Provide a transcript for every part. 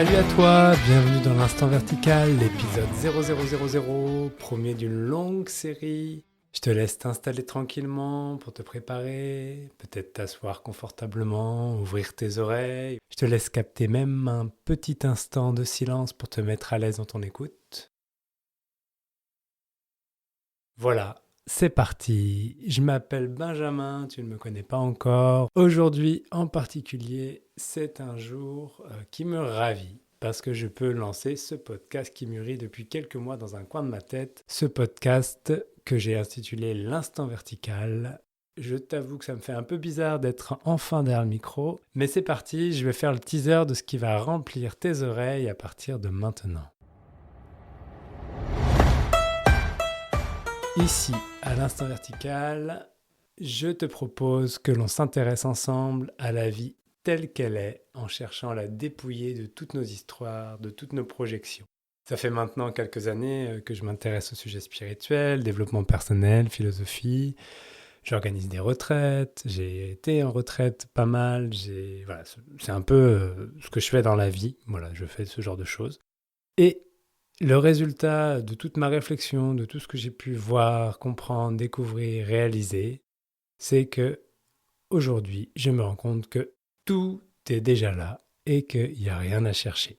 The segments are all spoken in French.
Salut à toi, bienvenue dans l'Instant Vertical, l'épisode 0000, premier d'une longue série. Je te laisse t'installer tranquillement pour te préparer, peut-être t'asseoir confortablement, ouvrir tes oreilles. Je te laisse capter même un petit instant de silence pour te mettre à l'aise dans ton écoute. Voilà, c'est parti. Je m'appelle Benjamin, tu ne me connais pas encore. Aujourd'hui en particulier, c'est un jour qui me ravit parce que je peux lancer ce podcast qui mûrit depuis quelques mois dans un coin de ma tête. Ce podcast que j'ai intitulé L'Instant Vertical. Je t'avoue que ça me fait un peu bizarre d'être enfin derrière le micro, mais c'est parti, je vais faire le teaser de ce qui va remplir tes oreilles à partir de maintenant. Ici, à l'Instant Vertical, je te propose que l'on s'intéresse ensemble à la vie telle qu'elle est, en cherchant à la dépouiller de toutes nos histoires, de toutes nos projections. Ça fait maintenant quelques années que je m'intéresse au sujet spirituel, développement personnel, philosophie. J'organise des retraites, j'ai été en retraite pas mal, voilà, c'est un peu ce que je fais dans la vie. Voilà, je fais ce genre de choses. Et le résultat de toute ma réflexion, de tout ce que j'ai pu voir, comprendre, découvrir, réaliser, c'est que aujourd'hui, je me rends compte que tout est déjà là et qu'il n'y a rien à chercher.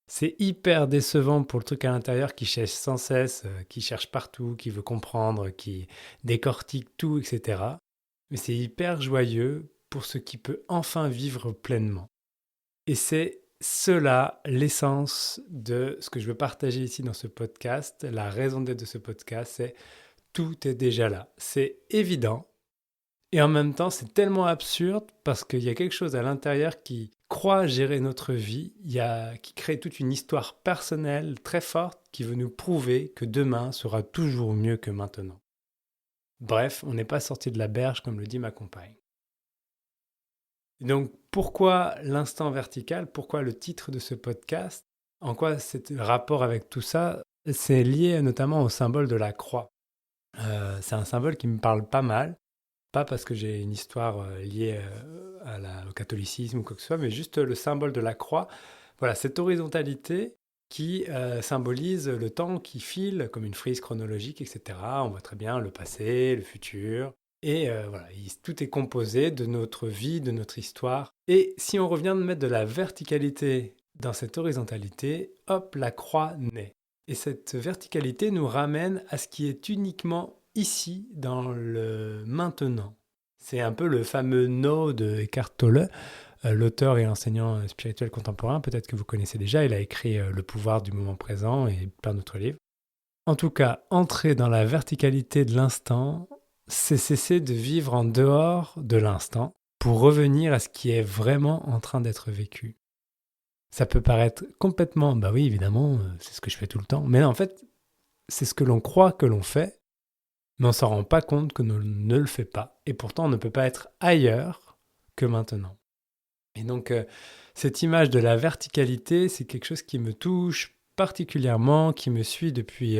C'est hyper décevant pour le truc à l'intérieur qui cherche sans cesse, qui cherche partout, qui veut comprendre, qui décortique tout, etc. Mais c'est hyper joyeux pour ce qui peut enfin vivre pleinement. Et c'est cela, l'essence de ce que je veux partager ici dans ce podcast. La raison d'être de ce podcast, c'est tout est déjà là. C'est évident. Et en même temps, c'est tellement absurde parce qu'il y a quelque chose à l'intérieur qui croit gérer notre vie, qui crée toute une histoire personnelle très forte qui veut nous prouver que demain sera toujours mieux que maintenant. Bref, on n'est pas sorti de la berge comme le dit ma compagne. Donc pourquoi l'instant vertical? Pourquoi le titre de ce podcast? En quoi c'est le rapport avec tout ça? C'est lié notamment au symbole de la croix. C'est un symbole qui me parle pas mal. Pas parce que j'ai une histoire liée au catholicisme ou quoi que ce soit, mais juste le symbole de la croix. Voilà, cette horizontalité qui symbolise le temps qui file comme une frise chronologique, etc. On voit très bien le passé, le futur. Et voilà, tout est composé de notre vie, de notre histoire. Et si on revient de mettre de la verticalité dans cette horizontalité, hop, la croix naît. Et cette verticalité nous ramène à ce qui est uniquement ici, dans le maintenant. C'est un peu le fameux No de Eckhart Tolle, l'auteur et enseignant spirituel contemporain. Peut-être que vous connaissez déjà, il a écrit Le pouvoir du moment présent et plein d'autres livres. En tout cas, entrer dans la verticalité de l'instant, c'est cesser de vivre en dehors de l'instant pour revenir à ce qui est vraiment en train d'être vécu. Ça peut paraître complètement, bah oui, évidemment, c'est ce que je fais tout le temps, mais en fait, c'est ce que l'on croit que l'on fait, mais on ne s'en rend pas compte que l'on ne le fait pas. Et pourtant, on ne peut pas être ailleurs que maintenant. Et donc, cette image de la verticalité, c'est quelque chose qui me touche particulièrement, qui me suit depuis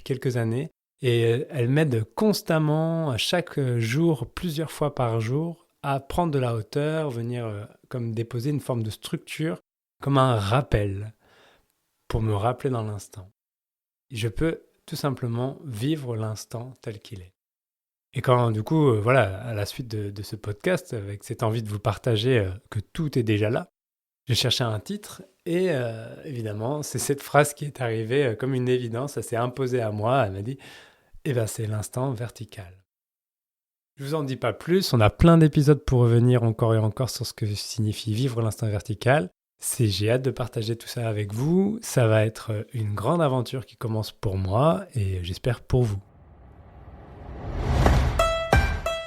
quelques années. Et elle m'aide constamment, à chaque jour, plusieurs fois par jour, à prendre de la hauteur, venir comme déposer une forme de structure, comme un rappel, pour me rappeler dans l'instant. Je peux tout simplement vivre l'instant tel qu'il est. Et quand, du coup, voilà, à la suite de ce podcast, avec cette envie de vous partager que tout est déjà là, j'ai cherché un titre et évidemment, c'est cette phrase qui est arrivée comme une évidence, elle s'est imposée à moi, elle m'a dit « Eh bien, c'est l'instant vertical ». Je vous en dis pas plus, on a plein d'épisodes pour revenir encore et encore sur ce que signifie vivre l'instant vertical. J'ai hâte de partager tout ça avec vous, ça va être une grande aventure qui commence pour moi et j'espère pour vous.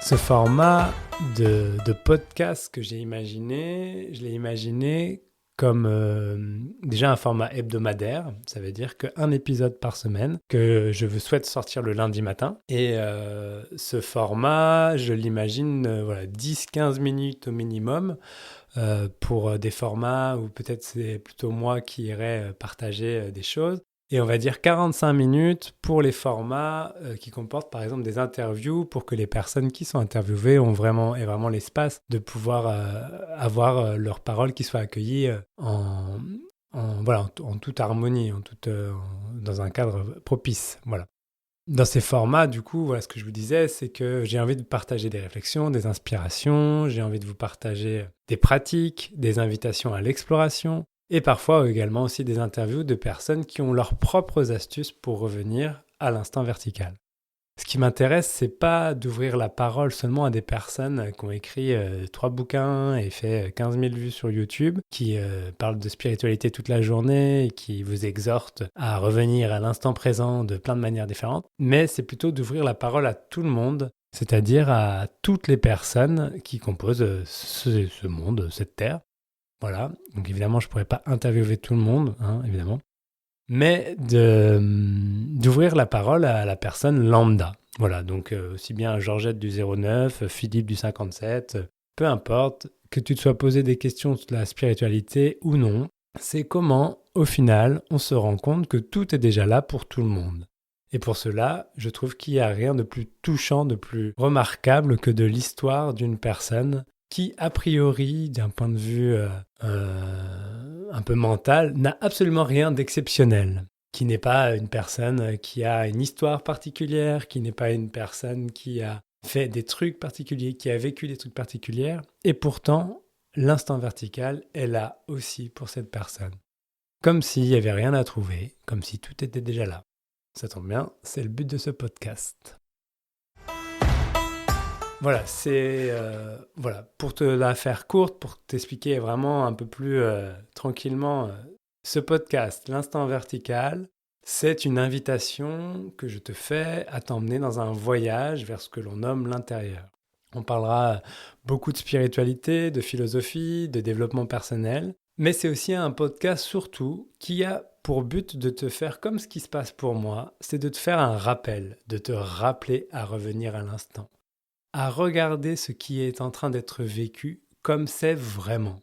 Ce format de podcast que j'ai imaginé, je l'ai imaginé comme déjà un format hebdomadaire. Ça veut dire qu'un épisode par semaine que je souhaite sortir le lundi matin. Et ce format, je l'imagine 10-15 minutes au minimum pour des formats où peut-être c'est plutôt moi qui irai partager des choses. Et on va dire 45 minutes pour les formats qui comportent par exemple des interviews pour que les personnes qui sont interviewées aient vraiment l'espace de pouvoir avoir leurs paroles qui soient accueillies en toute harmonie, dans un cadre propice. Voilà. Dans ces formats, du coup, voilà ce que je vous disais, c'est que j'ai envie de partager des réflexions, des inspirations, j'ai envie de vous partager des pratiques, des invitations à l'exploration, et parfois également aussi des interviews de personnes qui ont leurs propres astuces pour revenir à l'instant vertical. Ce qui m'intéresse, c'est pas d'ouvrir la parole seulement à des personnes qui ont écrit 3 bouquins et fait 15 000 vues sur YouTube, qui parlent de spiritualité toute la journée et qui vous exhortent à revenir à l'instant présent de plein de manières différentes. Mais c'est plutôt d'ouvrir la parole à tout le monde, c'est-à-dire à toutes les personnes qui composent ce monde, cette terre. Voilà. Donc évidemment, je pourrais pas interviewer tout le monde, hein, évidemment, mais d'ouvrir la parole à la personne lambda. Voilà, donc aussi bien Georgette du 09, Philippe du 57, peu importe, que tu te sois posé des questions sur la spiritualité ou non, c'est comment, au final, on se rend compte que tout est déjà là pour tout le monde. Et pour cela, je trouve qu'il n'y a rien de plus touchant, de plus remarquable que de l'histoire d'une personne qui, a priori, d'un point de vue un peu mental, n'a absolument rien d'exceptionnel, qui n'est pas une personne qui a une histoire particulière, qui n'est pas une personne qui a fait des trucs particuliers, qui a vécu des trucs particuliers, et pourtant, l'instant vertical est là aussi pour cette personne. Comme s'il n'y avait rien à trouver, comme si tout était déjà là. Ça tombe bien, c'est le but de ce podcast. Voilà, pour te la faire courte, pour t'expliquer vraiment un peu plus tranquillement ce podcast, l'instant vertical, c'est une invitation que je te fais à t'emmener dans un voyage vers ce que l'on nomme l'intérieur. On parlera beaucoup de spiritualité, de philosophie, de développement personnel, mais c'est aussi un podcast surtout qui a pour but de te faire comme ce qui se passe pour moi, c'est de te faire un rappel, de te rappeler à revenir à l'instant, à regarder ce qui est en train d'être vécu comme c'est vraiment.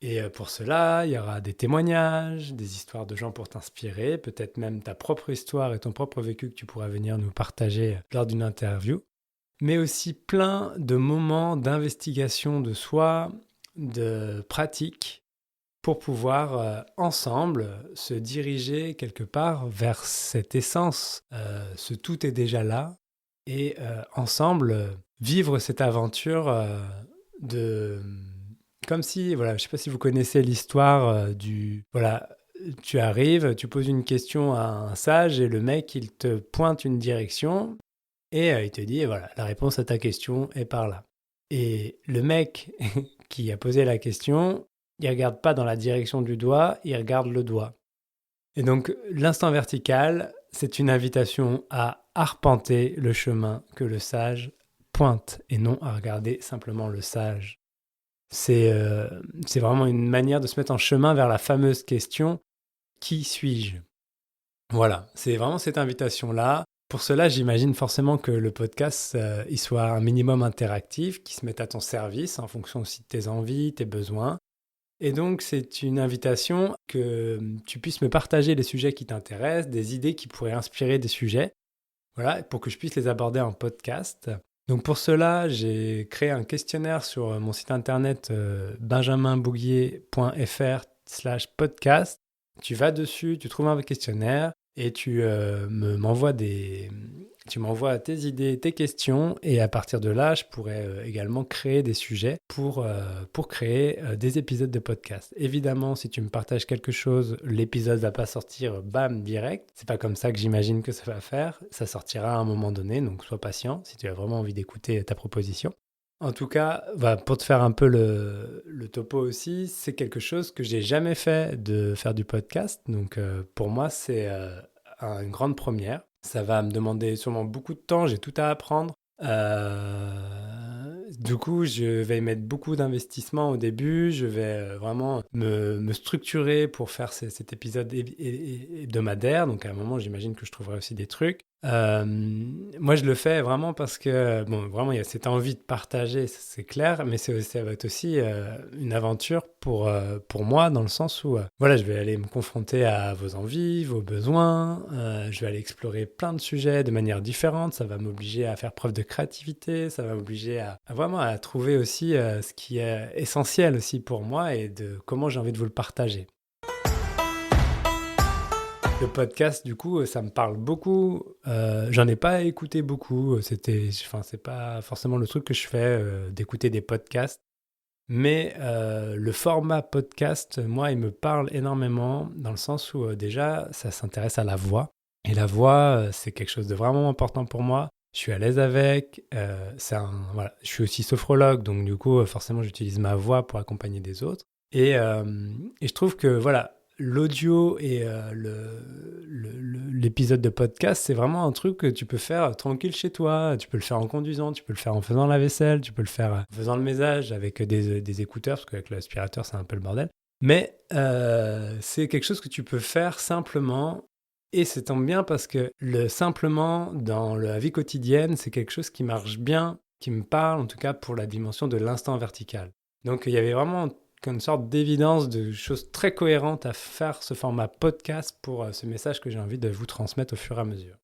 Et pour cela, il y aura des témoignages, des histoires de gens pour t'inspirer, peut-être même ta propre histoire et ton propre vécu que tu pourras venir nous partager lors d'une interview, mais aussi plein de moments d'investigation de soi, de pratiques, pour pouvoir ensemble se diriger quelque part vers cette essence, ce tout est déjà là, et ensemble vivre cette aventure de... Comme si, voilà, je ne sais pas si vous connaissez l'histoire voilà, tu arrives, tu poses une question à un sage et le mec, il te pointe une direction et il te dit, voilà, la réponse à ta question est par là. Et le mec qui a posé la question, il regarde pas dans la direction du doigt, il regarde le doigt. Et donc, l'instant vertical, c'est une invitation à arpenter le chemin que le sage pointe et non à regarder simplement le sage. C'est vraiment une manière de se mettre en chemin vers la fameuse question « Qui suis-je » Voilà, c'est vraiment cette invitation-là. Pour cela, j'imagine forcément que le podcast, il soit un minimum interactif, qui se mette à ton service en fonction aussi de tes envies, tes besoins. Et donc, c'est une invitation que tu puisses me partager les sujets qui t'intéressent, des idées qui pourraient inspirer des sujets, voilà, pour que je puisse les aborder en podcast. Donc pour cela, j'ai créé un questionnaire sur mon site internet benjaminbouguier.fr/podcast. Tu vas dessus, tu trouves un questionnaire et tu m'envoies tes idées, tes questions, et à partir de là, je pourrais également créer des sujets pour créer des épisodes de podcast. Évidemment, si tu me partages quelque chose, l'épisode va pas sortir bam direct. C'est pas comme ça que j'imagine que ça va faire. Ça sortira à un moment donné, donc sois patient si tu as vraiment envie d'écouter ta proposition. En tout cas, pour te faire un peu le topo aussi, c'est quelque chose que j'ai jamais fait, de faire du podcast. Donc pour moi, c'est une grande première. Ça va me demander sûrement beaucoup de temps, j'ai tout à apprendre. Du coup, je vais y mettre beaucoup d'investissement au début. Je vais vraiment me structurer pour faire cet épisode hebdomadaire. Donc à un moment, j'imagine que je trouverai aussi des trucs. Moi, je le fais vraiment parce que, bon, vraiment, il y a cette envie de partager, c'est clair, mais ça va être aussi une aventure pour moi, dans le sens où, voilà, je vais aller me confronter à vos envies, vos besoins, je vais aller explorer plein de sujets de manière différente, ça va m'obliger à faire preuve de créativité, ça va m'obliger à vraiment à trouver aussi ce qui est essentiel aussi pour moi et de comment j'ai envie de vous le partager. Le podcast, du coup, ça me parle beaucoup. J'en ai pas écouté beaucoup. C'est pas forcément le truc que je fais, d'écouter des podcasts. Mais le format podcast, moi, il me parle énormément dans le sens où déjà, ça s'intéresse à la voix. Et la voix, c'est quelque chose de vraiment important pour moi. Je suis à l'aise avec. Voilà. Je suis aussi sophrologue, donc du coup, forcément, j'utilise ma voix pour accompagner des autres. Et je trouve que voilà, l'audio et l'épisode de podcast, c'est vraiment un truc que tu peux faire tranquille chez toi. Tu peux le faire en conduisant, tu peux le faire en faisant la vaisselle, tu peux le faire en faisant le ménage avec des écouteurs, parce qu'avec l'aspirateur, c'est un peu le bordel. Mais c'est quelque chose que tu peux faire simplement. Et ça tombe bien parce que le simplement dans la vie quotidienne, c'est quelque chose qui marche bien, qui me parle, en tout cas pour la dimension de l'instant vertical. Donc il y avait vraiment une sorte d'évidence de choses très cohérentes à faire ce format podcast pour ce message que j'ai envie de vous transmettre au fur et à mesure.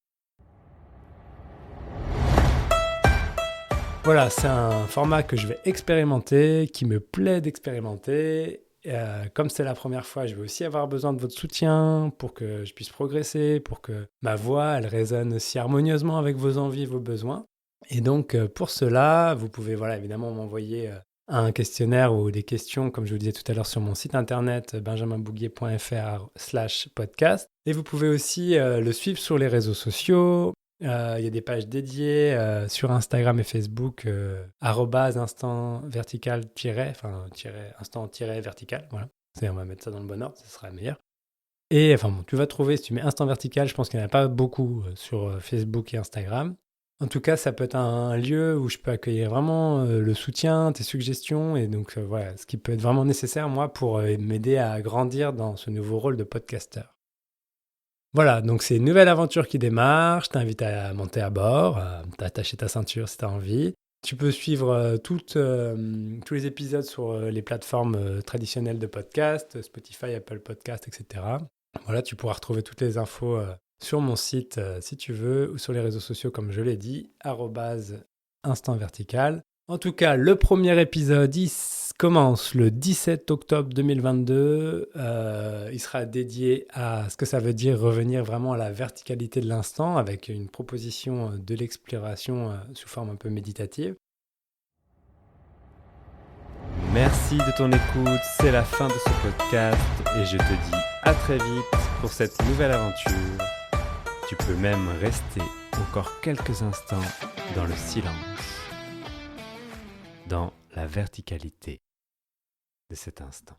Voilà, c'est un format que je vais expérimenter, qui me plaît d'expérimenter. Comme c'est la première fois, je vais aussi avoir besoin de votre soutien pour que je puisse progresser, pour que ma voix, elle résonne aussi harmonieusement avec vos envies, vos besoins. Et donc, pour cela, vous pouvez évidemment m'envoyer un questionnaire ou des questions, comme je vous disais tout à l'heure, sur mon site internet benjaminbouguier.fr/podcast. Et vous pouvez aussi le suivre sur les réseaux sociaux. Il y a des pages dédiées sur Instagram et Facebook, @instant-vertical, instant-vertical, voilà. On va mettre ça dans le bon ordre, ce sera meilleur. Et tu vas trouver, si tu mets instant vertical, je pense qu'il n'y en a pas beaucoup sur Facebook et Instagram. En tout cas, ça peut être un lieu où je peux accueillir vraiment le soutien, tes suggestions, et donc voilà, ce qui peut être vraiment nécessaire, moi, pour m'aider à grandir dans ce nouveau rôle de podcasteur. Voilà, donc c'est une nouvelle aventure qui démarre. Je t'invite à monter à bord, à t'attacher ta ceinture si tu as envie. Tu peux suivre tous les épisodes sur les plateformes traditionnelles de podcast, Spotify, Apple Podcast, etc. Voilà, tu pourras retrouver toutes les infos sur mon site si tu veux, ou sur les réseaux sociaux, comme je l'ai dit, @instant-vertical. En tout cas, le premier épisode, il commence le 17 octobre 2022. Il sera dédié à ce que ça veut dire revenir vraiment à la verticalité de l'instant, avec une proposition de l'exploration sous forme un peu méditative. Merci de ton écoute, c'est la fin de ce podcast et je te dis à très vite pour cette nouvelle aventure. Tu peux même rester encore quelques instants dans le silence, dans la verticalité de cet instant.